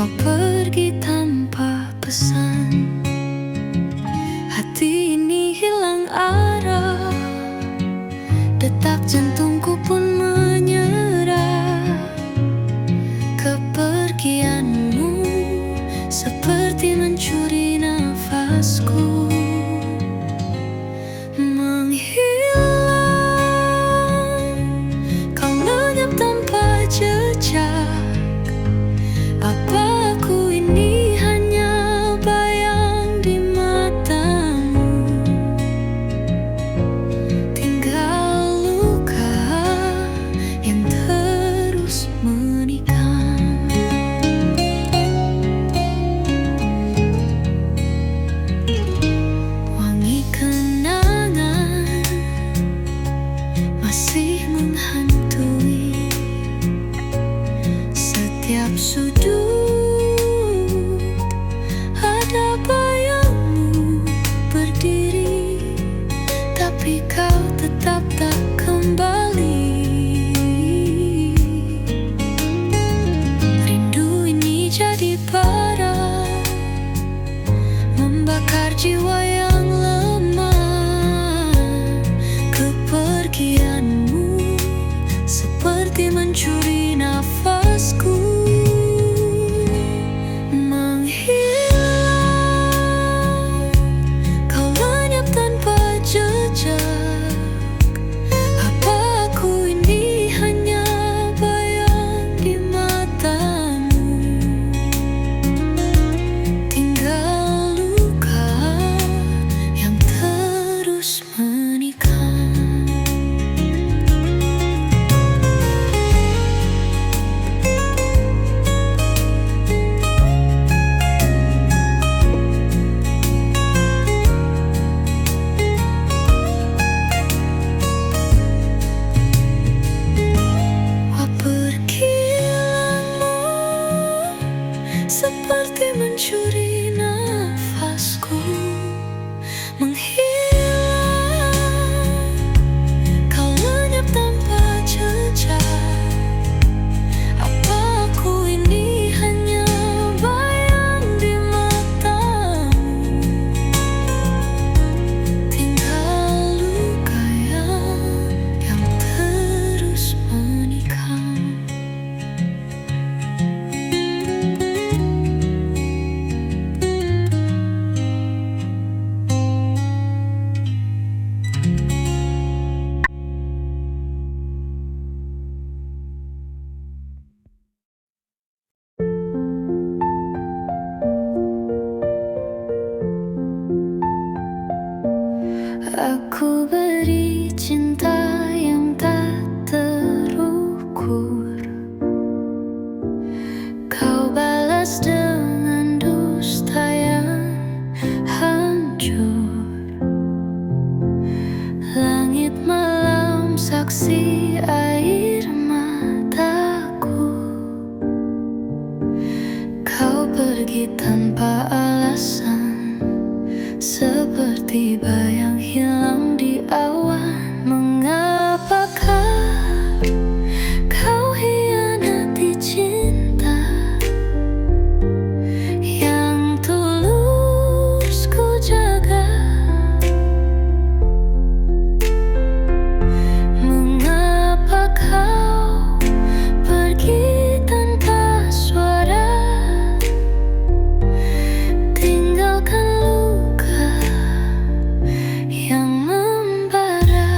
Kau pergi tanpa pesan. Hati ini hilang arah, detak jantungku pun menyerah. Kepergianmu seperti mencuri nafasku. Menghilang, kau lenyap tanpa jejak. Apa aku ini hanya bayang di matamu? Tinggal luka yang terus menikam. Wangi kenangan masih menghantui setiap sudut. Ada bayangmu berdiri, tapi kau tetap tak kembali. Rindu ini jadi bara, membakar jiwa yang lemah. Kepergianmu seperti mencuri nafasku. Menghilang, kau lenyap tanpa jejak. Apa aku ini hanya bayang di matamu? Tinggal luka yang terus menikam. Seperti mencuri nafasku. Menghilang, kau lenyap tanpa jejak. Apa aku ini hanya bayang di matamu? Tinggal luka yang terus menikam. Aku beri cinta yang tak terukur, kau balas dengan dusta yang hancur. Langit malam saksi air mataku. Kau pergi tanpa alasan, seperti bayang hilang di awan. Mengapakah kau hianati cinta yang tulus ku jaga? Mengapa kau pergi tanpa suara, tinggalkan luka yang membara?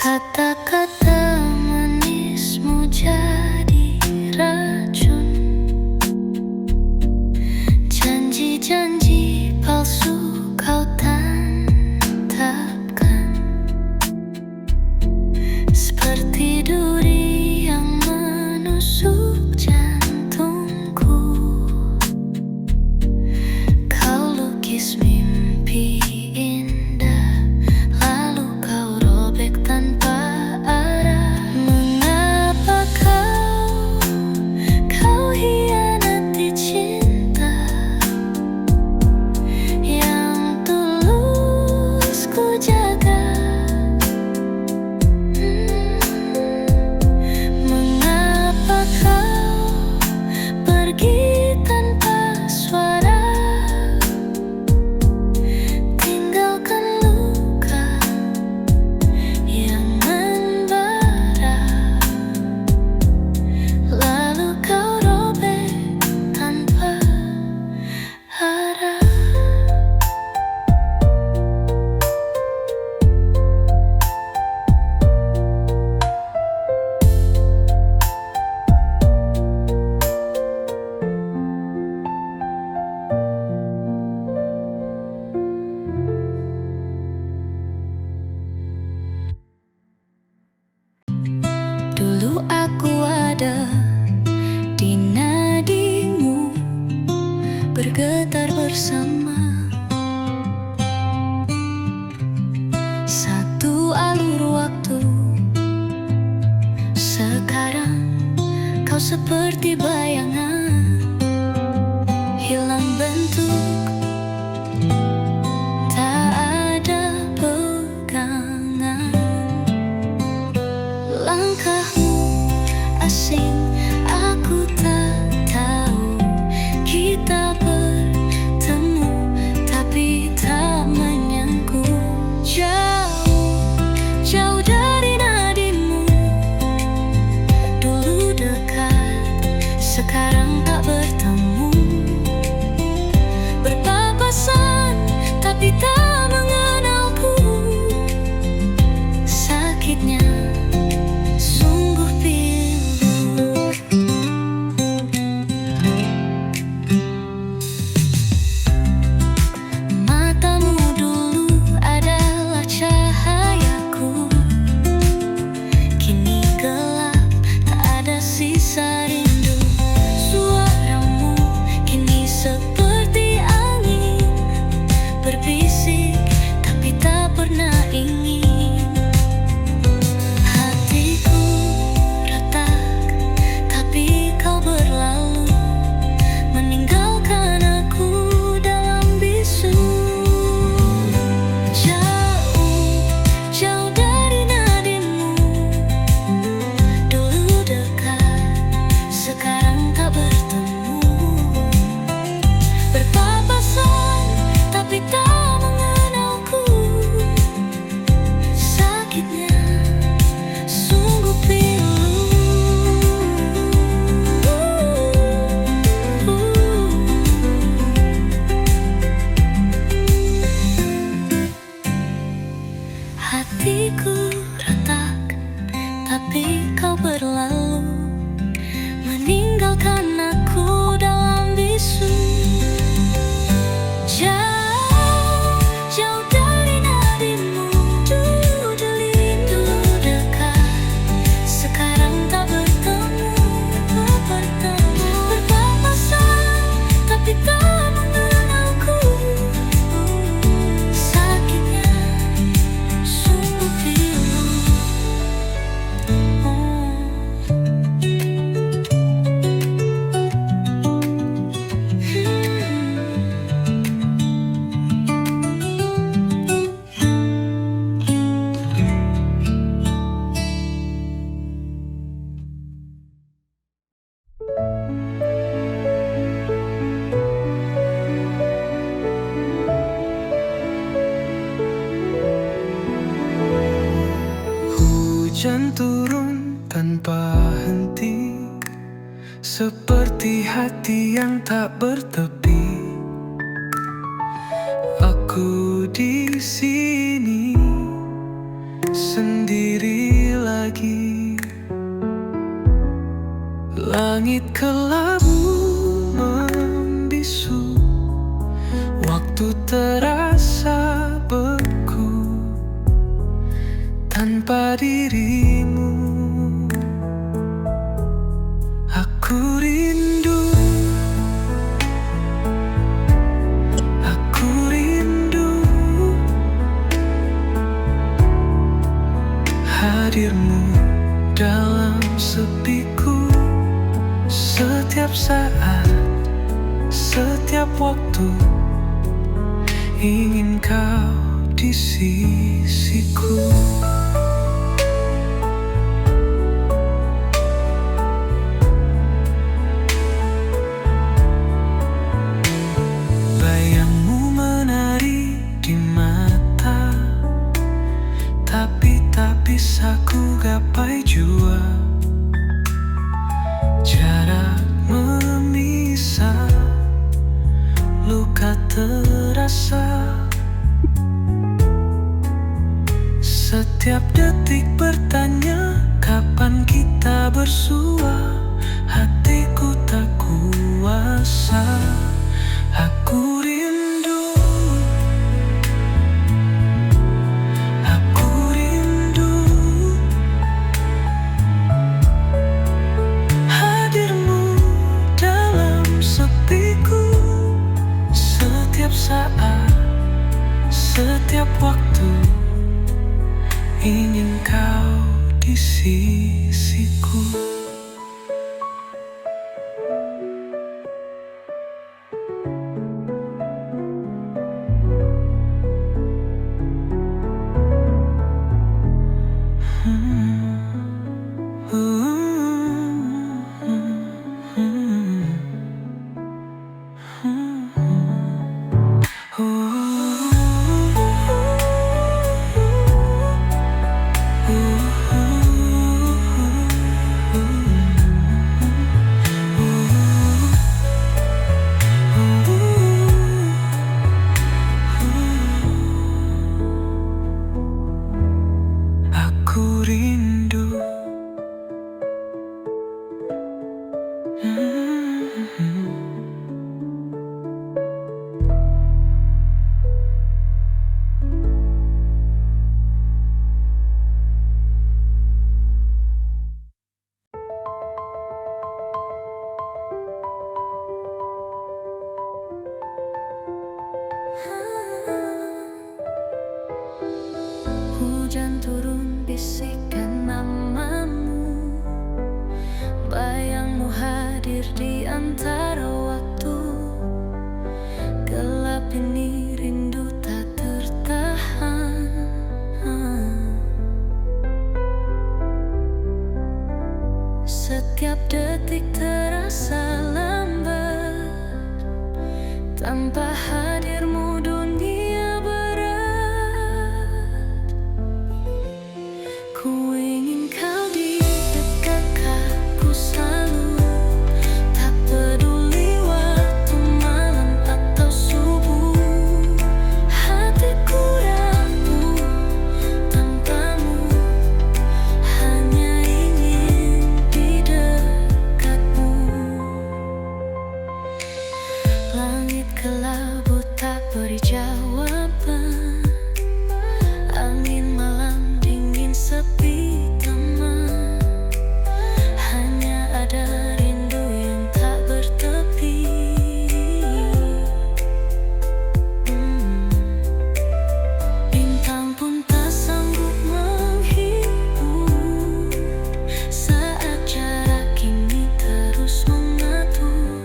Kata-kata manismu jadi racun, janji-janji palsu kau tantapkan, seperti duri yang menusuk jantungku. Kau lukis mimpi indah, lalu kau robek tanpa arah. Mengapa kau hianati cinta yang tulus ku jaga? ada di nadimu, bergetar bersama. Satu alur waktu. Sekarang kau seperti bayangan, hilang bentuk, tak ada pegangan. Langkahmu asing, aku tak tahu. Kita bertemu tapi tak menyangkut. Jauh, jauh dari nadimu. Dulu dekat, sekarang tak bertemu. Berpapasan tapi tak mengenalku. Sakitnya sungguh pilu. Matamu dulu adalah cahayaku, kini gelap, tak ada sisa rindu. Suaramu kini seperti angin, berbisik tapi tak pernah ingin. Hatiku retak, tapi kau berlalu, meninggalkan aku dalam bisu. Jauh, jauh dari nadimu. Dulu dekat, sekarang tak bertemu. Berpapasan tapi tak mengenalku. Sakitnya sungguh pilu. Hatiku retak, tapi kau berlalu, meninggalkan aku dalam bisu. Jauh, jauh dari nadimu. Dulu dekat, sekarang tak bertemu. Berpapasan, tapi tak mengenalku. Sakitnya sungguh pilu. Hujan turun tanpa henti, seperti hati yang tak bertepi. Aku di sini sendiri lagi. Langit kelabu membisu, waktu terasa beku tanpa dirimu. Aku rindu, aku rindu hadirmu dalam sepiku. Setiap saat, setiap waktu, ingin kau di sisiku. Bayangmu menari di mata, tapi tak bisa ku gapai jua. Jarak memisah, luka terasa. Setiap detik bertanya, kapan kita bersua? Hatiku tak kuasa. Aku rindu, aku rindu di sisiku. Aku rindu. Hujan turun bisikan namamu, bayangmu hadir di antara waktu. Gelap ini rindu tak tertahan. Setiap detik terasa lambat, tanpa hadirmu dunia berat. Ku ingin kau di dekatku selalu, tak peduli waktu malam atau subuh. Hatiku rapuh tanpamu, hanya ingin di dekatmu. Langit kelabu tak beri jawaban, angin malam dingin sepi teman. Hanya ada rindu yang tak bertepi. Bintang pun tak sanggup menghibur, saat jarak ini terus mengatur.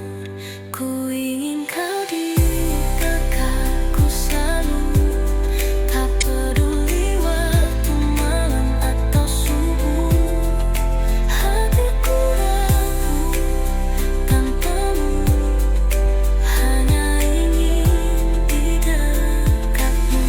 Ku ingin kau di dekatku selalu, tak peduli waktu malam atau subuh. Hatiku rapuh tanpamu, hanya ingin di dekatmu.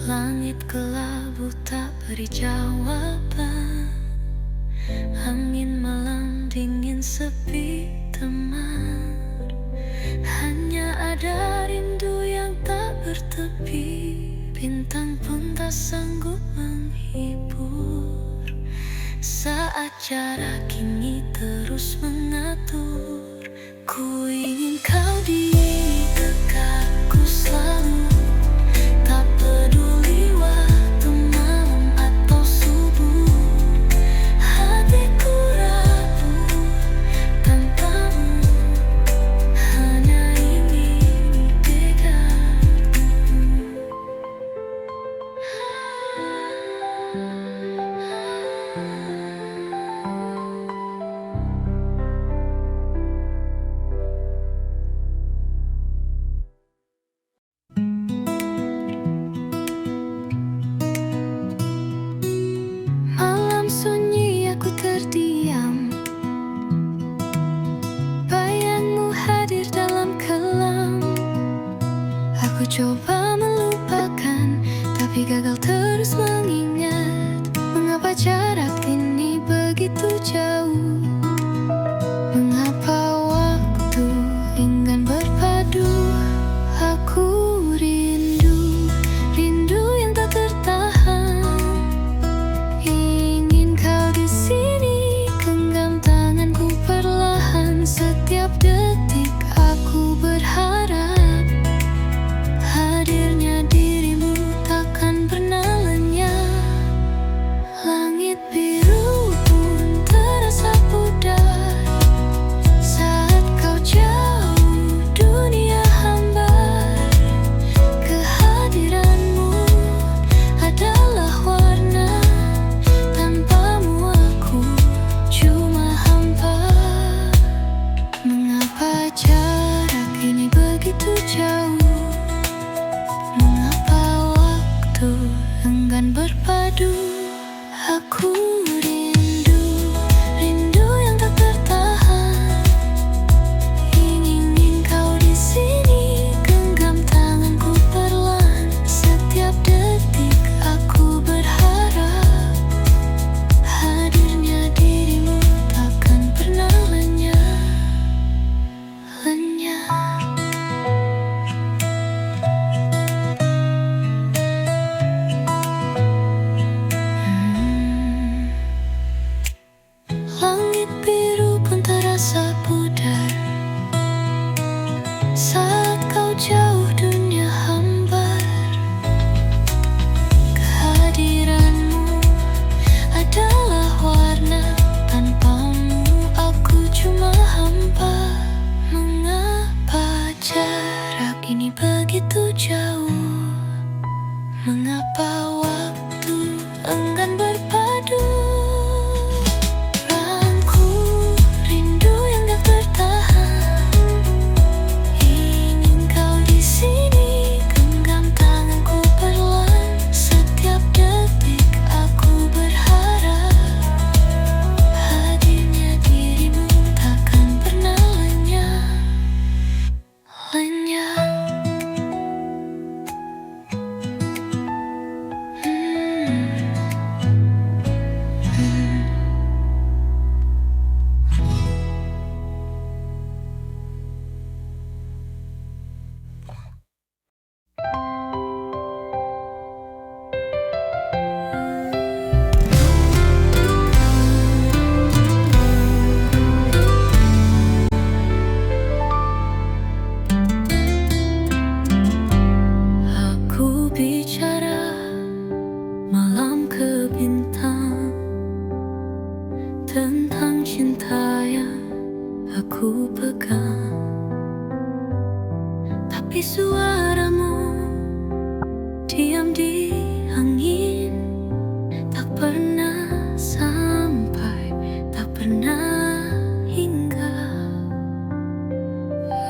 Langit kelabu tak beri jawaban, angin malam dingin sepi teman. Hanya ada rindu yang tak bertepi. Bintang pun tak sanggup menghibur, saat jarak ini terus mengatur. Ku ingin kau di dekatku selalu, tak peduli waktu malam atau subuh. Hatiku rapuh tanpamu, hanya ingin di dekatmu. Malam sunyi aku terdiam, bayangmu hadir dalam kelam. Aku coba melupakan, tapi gagal terus mengingat. Mengapa jarak ini tentang cinta yang aku pegang, tapi suaramu diam di angin, tak pernah sampai, tak pernah hingga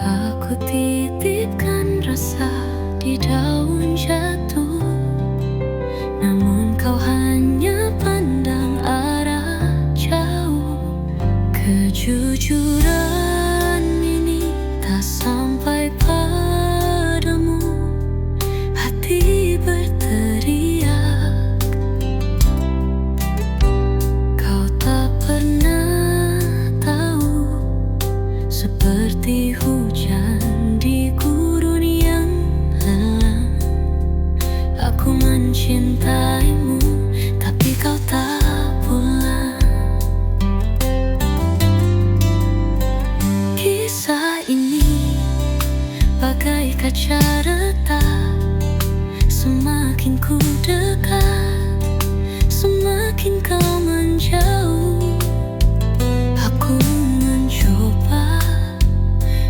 aku titipkan rasa di daun jatuh. Namun kau hanya pandang arah jauh. Kejujuran ini tak sampai padamu. Hati berteriak, kau tak pernah tahu. Seperti hujan di gurun yang lelah, aku mencintaimu, tapi kau tak pulang. Kisah ini bagai kaca retak, semakin ku dekat, semakin kau menjauh. Aku mencoba,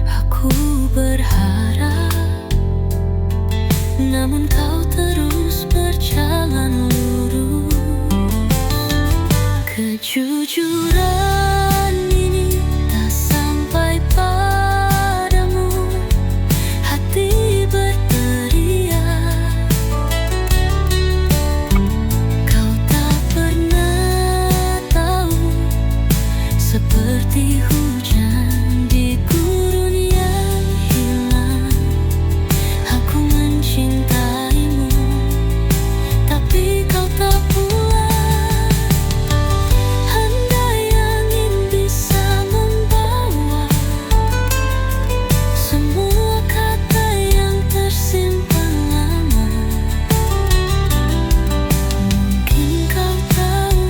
aku berharap, namun kau terus berjalan lurus. Kejujuran ini tak sampai padamu. Hati berteriak, kau tak pernah tahu. Seperti hujan di gurun yang hilang, aku mencintaimu, tapi kau tak pulang. Andai angin bisa membawa semua kata yang tersimpan lama, mungkin kau tahu,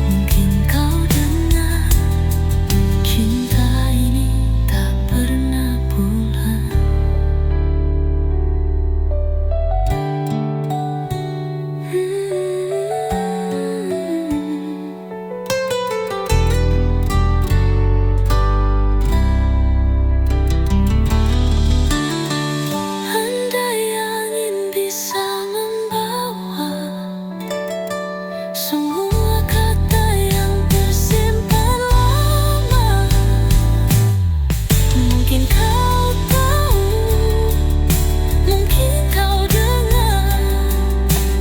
mungkin kau dengar, cinta ini tak pernah pulang. Andai angin bisa membawa semua kata yang tersimpan lama, mungkin kau tahu, mungkin kau dengar,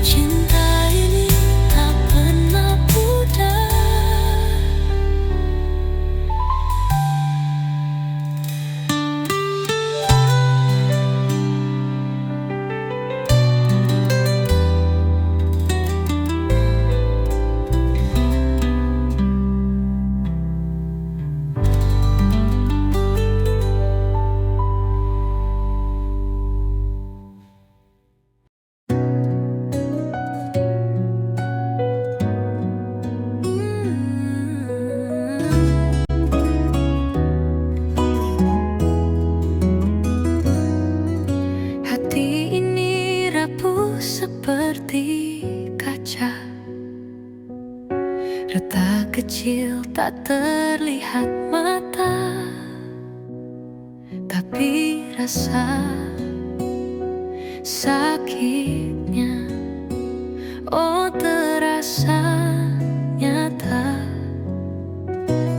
cinta ini tak pernah pudar. Hati ini rapuh seperti kaca, retak kecil tak terlihat mata, tapi rasa sakitnya, oh terasa nyata.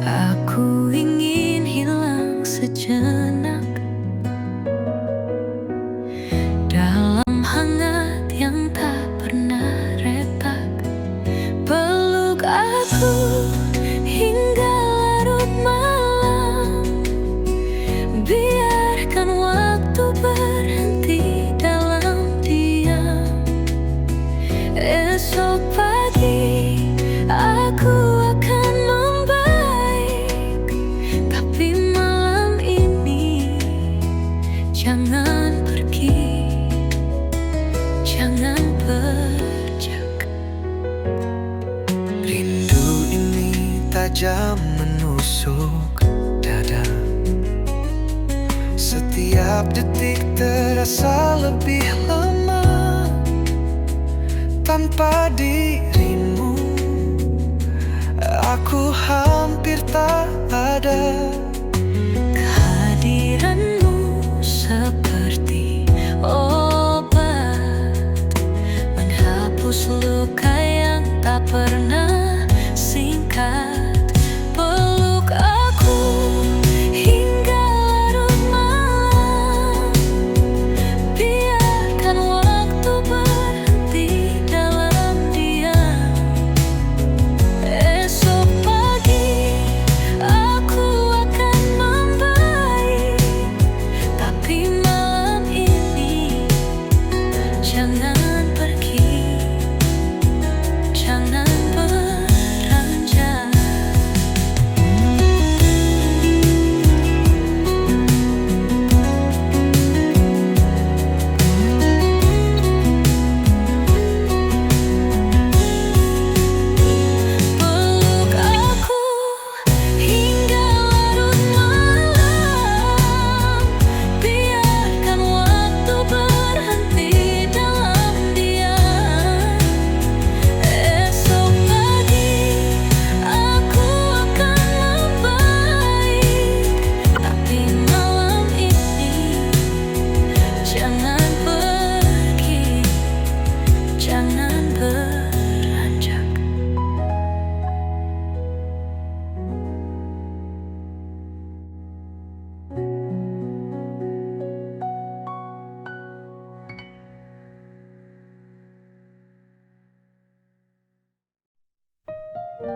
Aku ingin hilang sejenak dalam hangat yang tak pernah retak. Peluk aku hingga larut malam, biarkan waktu berhenti dalam diam. Esok pagi aku akan membaik, tapi malam ini jangan pergi, jangan perjak. Rindu ini tajam menusuk dada. Setiap detik terasa lebih lama. Tanpa dirimu Pagi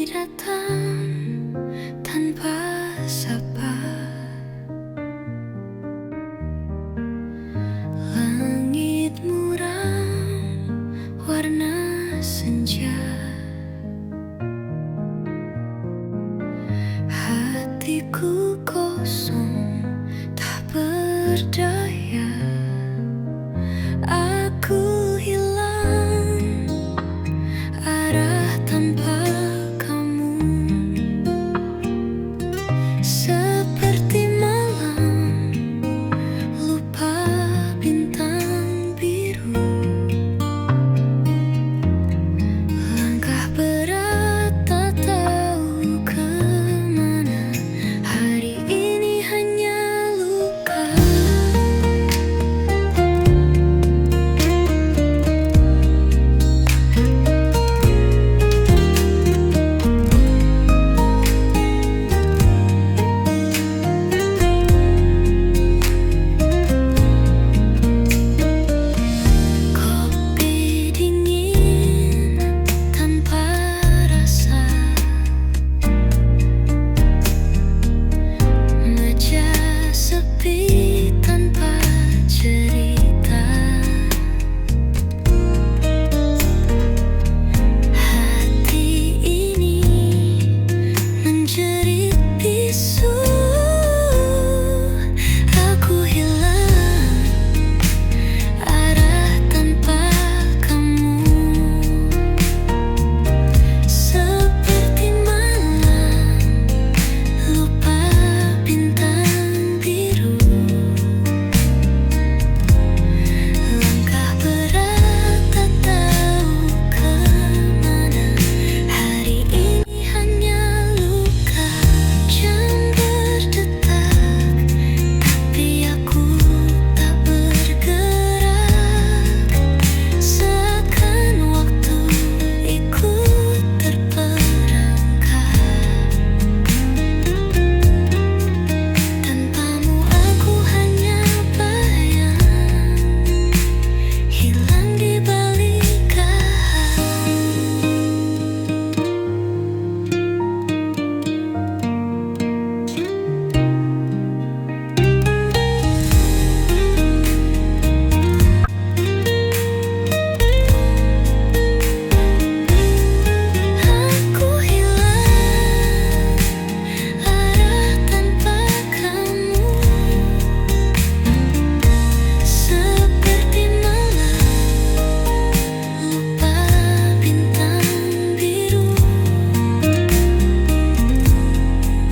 datang tanpa sapa, langit muram warna senja, hatiku kosong tak berdaya. Aku hilang arah tanpa kamu, seperti malam lupa bintang biru. Langkah berat tak tahu kemana, hari ini hanya luka. Kopi dingin tanpa rasa, meja sepi tanpa cerita. Hati ini menjerit bisu. Aku hilang arah tanpa kamu, seperti malam lupa bintang biru. Langkah berat tak tahu kemana, hari ini hanya luka. Jam berdetak, tapi aku tak bergerak. Seakan waktu ikut terperangkap. Tanpamu aku hanya bayang, hilang di balik kahang. Aku hilang arah tanpa kamu, seperti malam lupa bintang biru.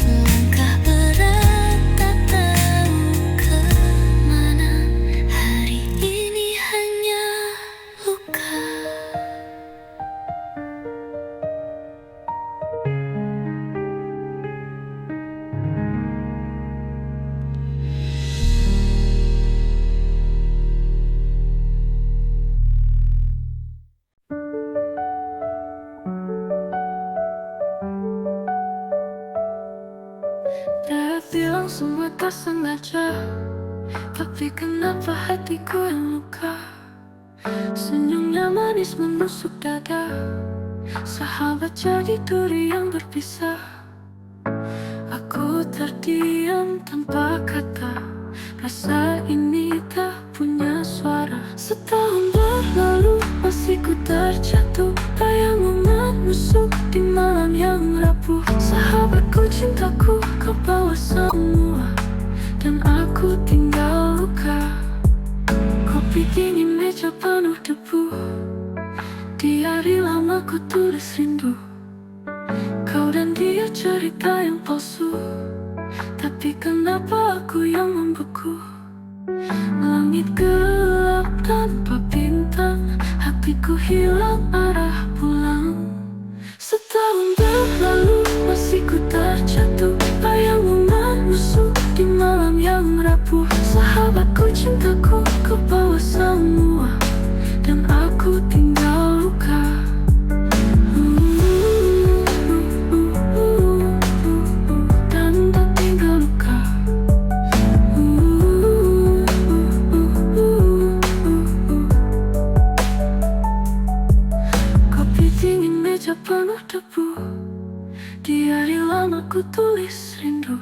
Langkah berat tak tahu kemana, hari ini hanya luka. Dia bilang semua tak sengaja, tapi kenapa hatiku yang luka? Senyumnya manis menusuk dada, sahabat jadi duri yang berpisah. Aku terdiam tanpa kata, rasa ini tak punya suara. Setahun berlalu masih ku terjatuh, bayangmu menusuk di malam yang rapuh. Sahabatku, cintaku, kau bawa semua, dan aku tinggal luka. Kopi dingin, meja penuh debu, di hari lama ku tulis rindu. Kau dan dia cerita yang palsu, tapi kenapa aku yang membeku? Langit gelap tanpa bintang, hatiku hilang arah pulang. Setahun berlalu masih ku terjatuh, bayangmu menusuk di malam yang rapuh. Sahabatku, cintaku, kau bawa semua, dan aku tinggal luka. meja penuh debu. Di hari lama ku tulis rindu.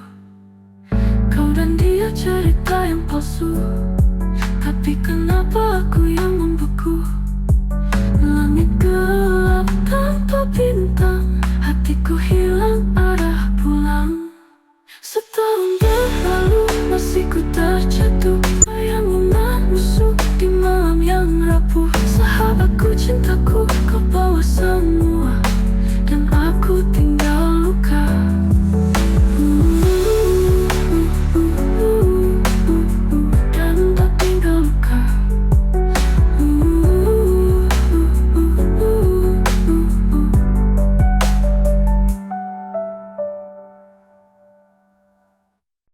Kau dan dia cerita yang palsu, tapi kenapa aku yang membeku?